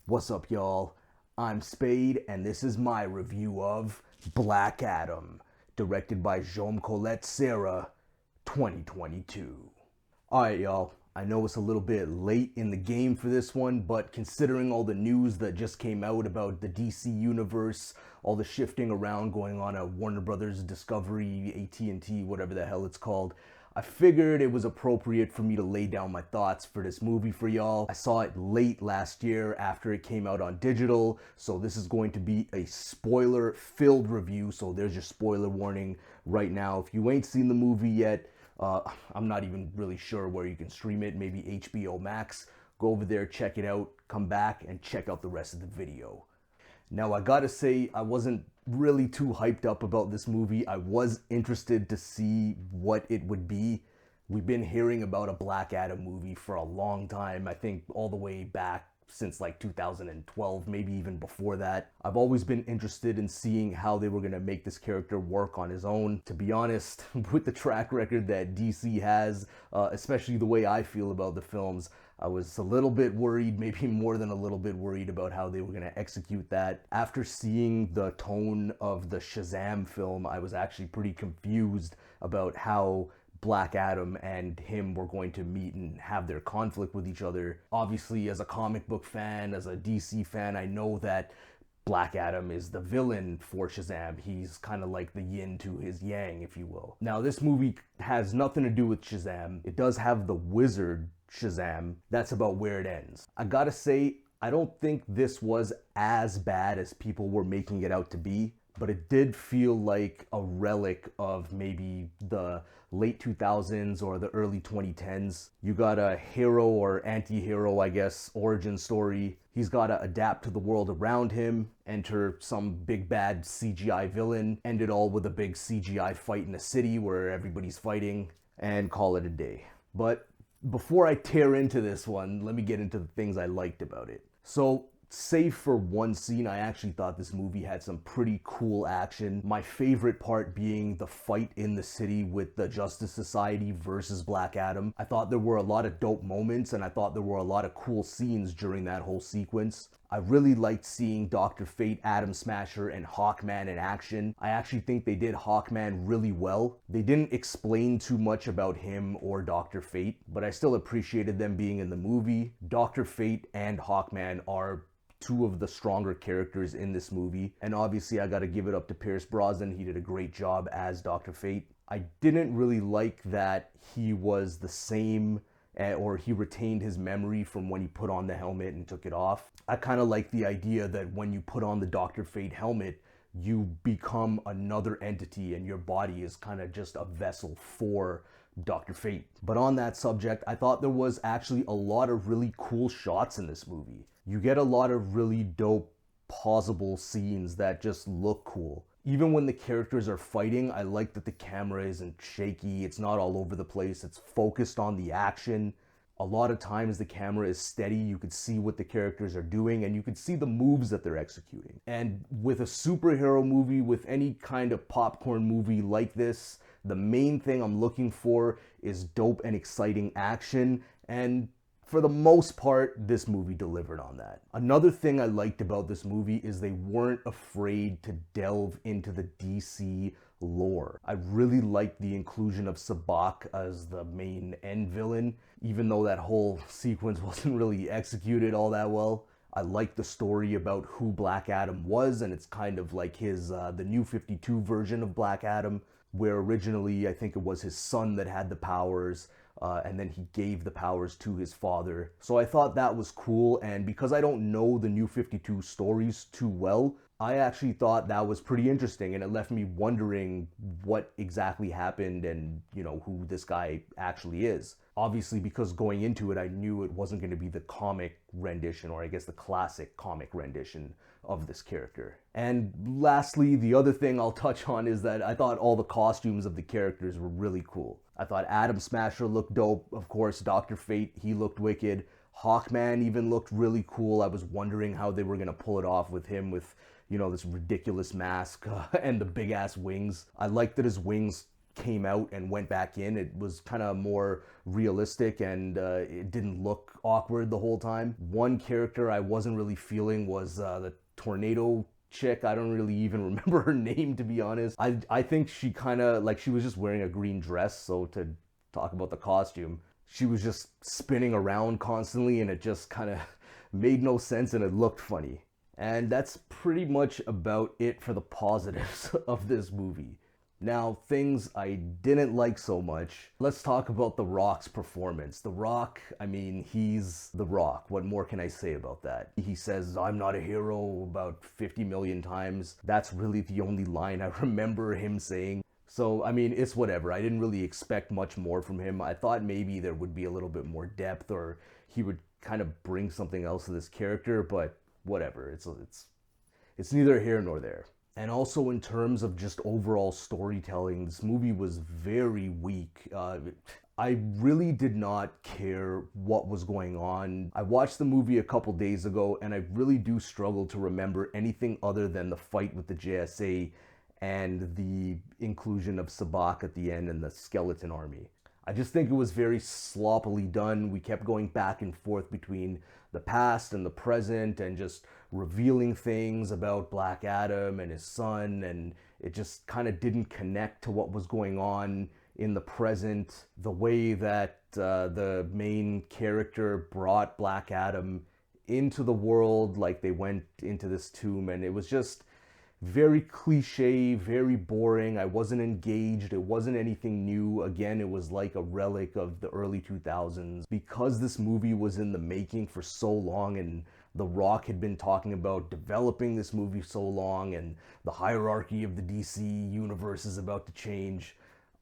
What's up, y'all? I'm Spade, and this is my review of Black Adam, directed by Jaume Collet-Serra, 2022. Alright, y'all. I know it's a little bit late in the game for this one, but considering all the news that just came out about the DC universe, all the shifting around going on at Warner Brothers, Discovery, AT&T, whatever the hell it's called, I figured it was appropriate for me to lay down my thoughts for this movie for y'all. I saw it late last year after it came out on digital, so this is going to be a spoiler-filled review, so there's your spoiler warning right now. If you ain't seen the movie yet, I'm not even really sure where you can stream it, maybe HBO Max. Go over there, check it out, come back, and check out the rest of the video. Now, I gotta say, I wasn't really too hyped up about this movie. I was interested to see what it would be. We've been hearing about a Black Adam movie for a long time, I think all the way back since like 2012, maybe even before that. I've always been interested in seeing how they were gonna make this character work on his own. To be honest, with the track record that DC has, especially the way I feel about the films, I was a little bit worried, maybe more than a little bit worried about how they were going to execute that. After seeing the tone of the Shazam film, I was actually pretty confused about how Black Adam and him were going to meet and have their conflict with each other. Obviously, as a comic book fan, as a DC fan, I know that Black Adam is the villain for Shazam. He's kind of like the yin to his yang, if you will. Now, this movie has nothing to do with Shazam. It does have the wizard Shazam. That's about where it ends. I gotta say, I don't think this was as bad as people were making it out to be, but it did feel like a relic of maybe the late 2000s or the early 2010s. You got a hero or anti-hero, I guess, origin story. He's got to adapt to the world around him, enter some big bad CGI villain, end it all with a big CGI fight in a city where everybody's fighting, and call it a day. But before I tear into this one, let me get into the things I liked about it. So, save for one scene, I actually thought this movie had some pretty cool action. My favorite part being the fight in the city with the Justice Society versus Black Adam. I thought there were a lot of dope moments, and I thought there were a lot of cool scenes during that whole sequence. I really liked seeing Dr. Fate, Atom Smasher, and Hawkman in action. I actually think they did Hawkman really well. They didn't explain too much about him or Dr. Fate, but I still appreciated them being in the movie. Dr. Fate and Hawkman are two of the stronger characters in this movie, and obviously I gotta give it up to Pierce Brosnan. He did a great job as Dr. Fate. I didn't really like that he was the same, or he retained his memory from when he put on the helmet and took it off. I kind of like the idea that when you put on the Dr. Fate helmet, you become another entity and your body is kind of just a vessel for Dr. Fate. But on that subject, I thought there was actually a lot of really cool shots in this movie. You get a lot of really dope pausable scenes that just look cool. Even when the characters are fighting, I like that the camera isn't shaky, it's not all over the place, it's focused on the action. A lot of times the camera is steady, you could see what the characters are doing, and you could see the moves that they're executing. And with a superhero movie, with any kind of popcorn movie like this, the main thing I'm looking for is dope and exciting action, and for the most part, this movie delivered on that. Another thing I liked about this movie is they weren't afraid to delve into the DC lore. I really liked the inclusion of Sabbac as the main end villain, even though that whole sequence wasn't really executed all that well. I liked the story about who Black Adam was, and it's kind of like his the New 52 version of Black Adam, where originally I think it was his son that had the powers, and then he gave the powers to his father. So I thought that was cool, and because I don't know the New 52 stories too well, I actually thought that was pretty interesting, and it left me wondering what exactly happened and, you know, who this guy actually is. Obviously, because going into it, I knew it wasn't going to be the comic rendition, or I guess the classic comic rendition of this character. And lastly, the other thing I'll touch on is that I thought all the costumes of the characters were really cool. I thought Atom Smasher looked dope. Of course, Dr. Fate, he looked wicked. Hawkman even looked really cool. I was wondering how they were going to pull it off with him with, you know, this ridiculous mask and the big ass wings. I liked that his wings came out and went back in. It was kind of more realistic, and it didn't look awkward the whole time. One character I wasn't really feeling was the tornado chick. I don't really even remember her name, to be honest. I think she kind of, like, she was just wearing a green dress, so to talk about the costume, she was just spinning around constantly, and it just kind of made no sense, and it looked funny. And that's pretty much about it for the positives of this movie. Now, things I didn't like so much. Let's talk about The Rock's performance. The Rock, I mean, he's The Rock. What more can I say about that? He says, "I'm not a hero," about 50 million times. That's really the only line I remember him saying. So, I mean, it's whatever. I didn't really expect much more from him. I thought maybe there would be a little bit more depth, or he would kind of bring something else to this character, but whatever. It's neither here nor there. And also, in terms of just overall storytelling, this movie was very weak. I really did not care what was going on. I watched the movie a couple days ago, and I really do struggle to remember anything other than the fight with the JSA and the inclusion of Sabak at the end and the skeleton army. I just think it was very sloppily done. We kept going back and forth between the past and the present, and just revealing things about Black Adam and his son, and it just kind of didn't connect to what was going on in the present. The way that the main character brought Black Adam into the world, like they went into this tomb, and it was just very cliche, very boring. I wasn't engaged. It wasn't anything new. Again, it was like a relic of the early 2000s. Because this movie was in the making for so long, and The Rock had been talking about developing this movie so long, and the hierarchy of the DC universe is about to change,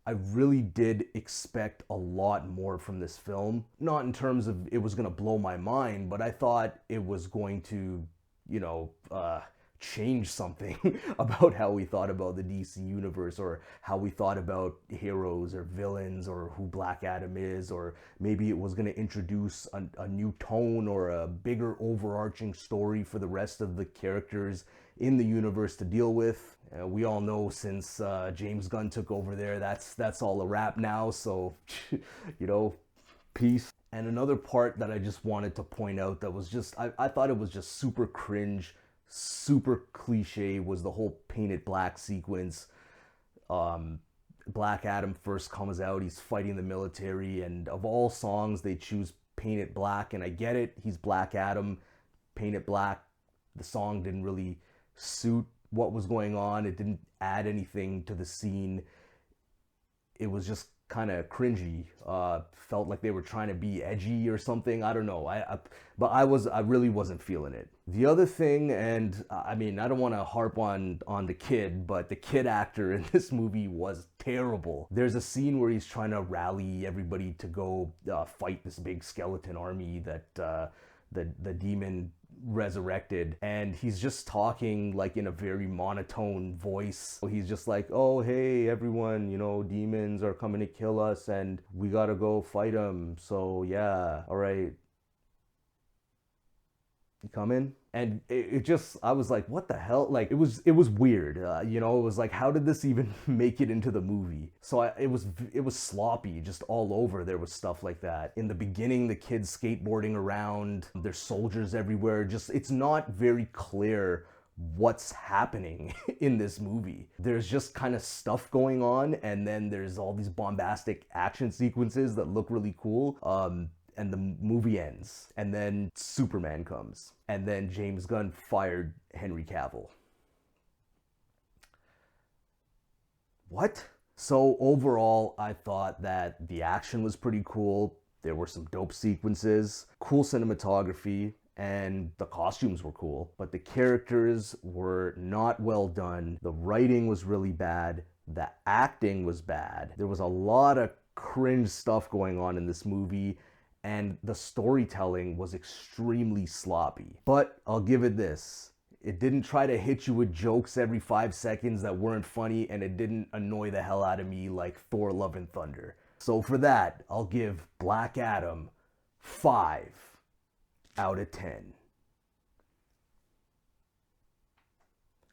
I really did expect a lot more from this film. Not in terms of it was going to blow my mind, but I thought it was going to, change something about how we thought about the DC universe, or how we thought about heroes or villains, or who Black Adam is, or maybe it was going to introduce a new tone or a bigger overarching story for the rest of the characters in the universe to deal with. We all know, since James Gunn took over there, that's all a wrap now, so peace. And another part that I just wanted to point out that was just, I thought it was just super cringe, super cliche, was the whole painted black sequence. Black Adam first comes out, he's fighting the military, and of all songs they choose Paint It Black, and I get it, he's Black Adam, Paint It Black. The song didn't really suit what was going on. It didn't add anything to the scene. It was just kind of cringy. Felt like they were trying to be edgy or something. I don't know. But I really wasn't feeling it. The other thing, and I mean, I don't want to harp on the kid, but the kid actor in this movie was terrible. There's a scene where he's trying to rally everybody to go fight this big skeleton army that the demon resurrected, and he's just talking like in a very monotone voice. He's just like, "Oh, hey everyone, demons are coming to kill us and we gotta go fight them, so yeah, all right, you coming?" And it just, I was like, what the hell? Like, it was weird. It was like, how did this even make it into the movie? So it was sloppy, just all over. There was stuff like that. In the beginning, the kids skateboarding around, there's soldiers everywhere. Just, it's not very clear what's happening in this movie. There's just kind of stuff going on, and then there's all these bombastic action sequences that look really cool. And the movie ends, and then Superman comes, and then James Gunn fired Henry Cavill. What? So overall, I thought that the action was pretty cool. There were some dope sequences, cool cinematography, and the costumes were cool, but the characters were not well done. The writing was really bad. The acting was bad. There was a lot of cringe stuff going on in this movie, and the storytelling was extremely sloppy. But I'll give it this. It didn't try to hit you with jokes every 5 seconds that weren't funny, and it didn't annoy the hell out of me like Thor Love and Thunder. So for that, I'll give Black Adam 5 out of 10.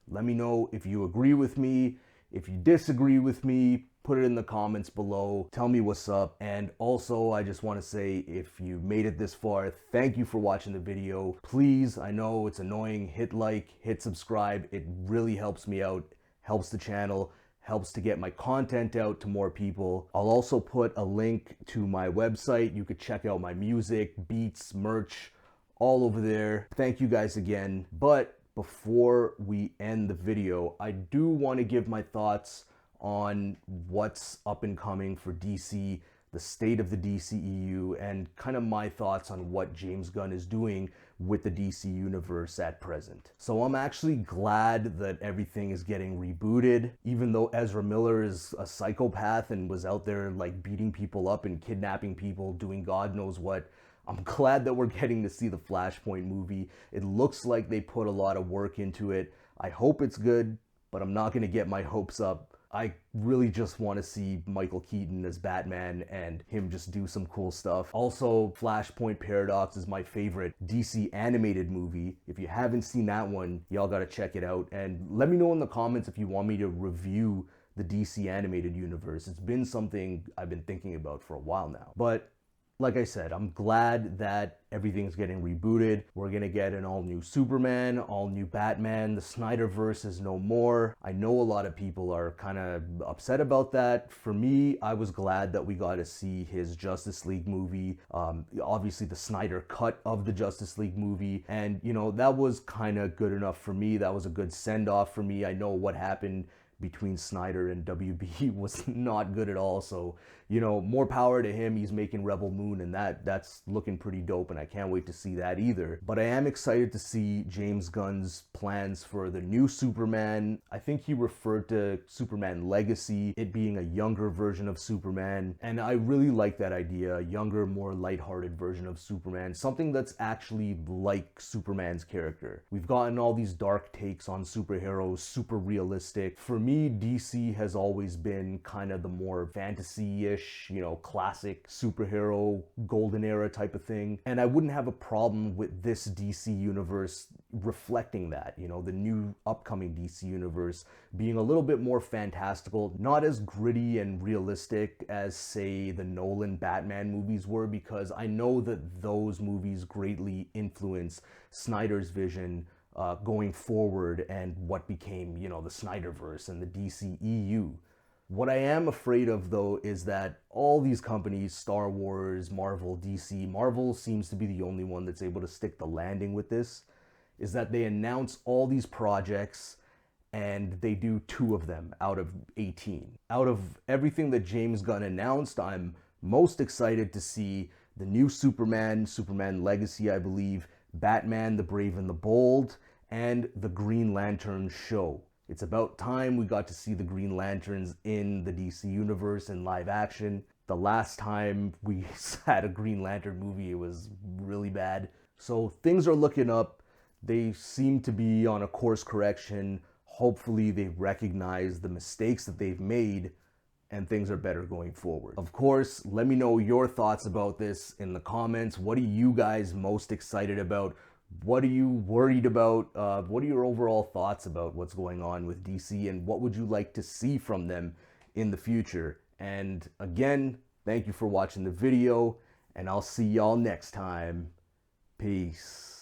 Let me know if you agree with me, if you disagree with me. Put it in the comments below. Tell me what's up. And also, I just want to say, if you made it this far, thank you for watching the video. Please, I know it's annoying, hit like, hit subscribe. It really helps me out, helps the channel, helps to get my content out to more people. I'll also put a link to my website. You could check out my music, beats, merch, all over there. Thank you guys again. But before we end the video, I do want to give my thoughts on what's up and coming for DC, the state of the DCEU, and kind of my thoughts on what James Gunn is doing with the DC universe at present. So I'm actually glad that everything is getting rebooted, even though Ezra Miller is a psychopath and was out there like beating people up and kidnapping people, doing God knows what. I'm glad that we're getting to see the Flashpoint movie. It looks like they put a lot of work into it. I hope it's good, but I'm not gonna get my hopes up. I really just want to see Michael Keaton as Batman and him just do some cool stuff. Also, Flashpoint Paradox is my favorite DC animated movie. If you haven't seen that one, y'all gotta check it out. And let me know in the comments if you want me to review the DC animated universe. It's been something I've been thinking about for a while now. But like I said, I'm glad that everything's getting rebooted. We're gonna get an all-new Superman, all-new Batman. The Snyderverse is no more. I know a lot of people are kind of upset about that. For me, I was glad that we got to see his Justice League movie. Obviously, the Snyder cut of the Justice League movie. And, you know, that was kind of good enough for me. That was a good send-off for me. I know what happened between Snyder and WB was not good at all. So, you know, more power to him. He's making Rebel Moon, and that's looking pretty dope, and I can't wait to see that either. But I am excited to see James Gunn's plans for the new Superman. I think he referred to Superman Legacy, it being a younger version of Superman, and I really like that idea, a younger, more lighthearted version of Superman, something that's actually like Superman's character. We've gotten all these dark takes on superheroes, super realistic. For me, DC has always been kind of the more fantasy-ish, you know, classic superhero golden era type of thing. And I wouldn't have a problem with this DC universe reflecting that, you know, the new upcoming DC universe being a little bit more fantastical, not as gritty and realistic as, say, the Nolan Batman movies were, because I know that those movies greatly influence Snyder's vision going forward and what became, you know, the Snyderverse and the DCEU. What I am afraid of, though, is that all these companies, Star Wars, Marvel, DC, Marvel seems to be the only one that's able to stick the landing with this, is that they announce all these projects and they do 2 of them out of 18. Out of everything that James Gunn announced, I'm most excited to see the new Superman, Superman Legacy, I believe, Batman, the Brave and the Bold, and the Green Lantern show. It's about time we got to see the Green Lanterns in the DC universe in live action. The last time we had a Green Lantern movie, it was really bad. So things are looking up. They seem to be on a course correction. Hopefully they recognize the mistakes that they've made and things are better going forward. Of course, let me know your thoughts about this in the comments. What are you guys most excited about? What are you worried about? What are your overall thoughts about what's going on with DC, and what would you like to see from them in the future? And again, thank you for watching the video, and I'll see y'all next time. Peace.